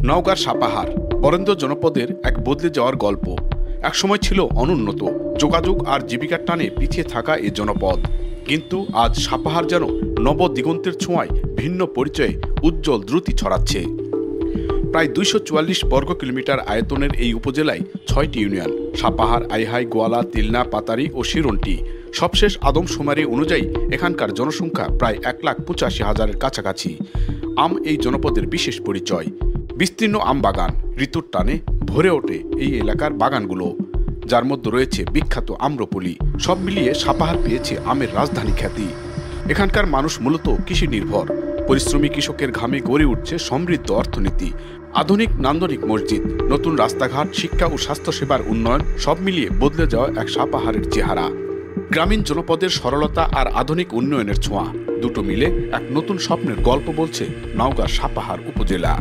নওগাঁর সাপাহার বরেন্দ্র জনপদের এক বদলে যাওয়ার গল্প। একসময় ছিল অনুন্নত, যোগাযোগ আর জীবিকার টানে পিছিয়ে থাকা এ জনপদ। কিন্তু আজ সাপাহার যেন নবদিগন্তের ছোঁয়ায় ভিন্ন পরিচয়ে উজ্জ্বল দ্রুতি ছড়াচ্ছে। প্রায় ২৪৪ বর্গ কিলোমিটার আয়তনের এই উপজেলায় ৬টি ইউনিয়ন: সাপাহার, আইহাই, গোয়ালা, তিলনা, পাতারি ও শিরন্টি। সবশেষ আদমশুমারি অনুযায়ী এখানকার জনসংখ্যা প্রায় ১,৮৫,০০০-এর কাছাকাছি। আম এই জনপদের বিশেষ পরিচয়। বিস্তীর্ণ আম বাগান, ঋতুর টানে ভরে ওঠে এই এলাকার বাগানগুলো, যার মধ্যে রয়েছে বিখ্যাত আম্রপলি। সব মিলিয়ে সাপাহার পেয়েছে আমের রাজধানী খ্যাতি। এখানকার মানুষ মূলত কৃষি নির্ভর। পরিশ্রমী কৃষকের ঘামে গড়ে উঠছে সমৃদ্ধ অর্থনীতি। আধুনিক নান্দনিক মসজিদ, নতুন রাস্তাঘাট, শিক্ষা ও স্বাস্থ্যসেবার উন্নয়ন সব মিলিয়ে বদলে যাওয়া এক সাপাহারের চেহারা। গ্রামীণ জনপদের সরলতা আর আধুনিক উন্নয়নের ছোঁয়া, দুটো মিলে এক নতুন স্বপ্নের গল্প বলছে নওগাঁর সাপাহার উপজেলা।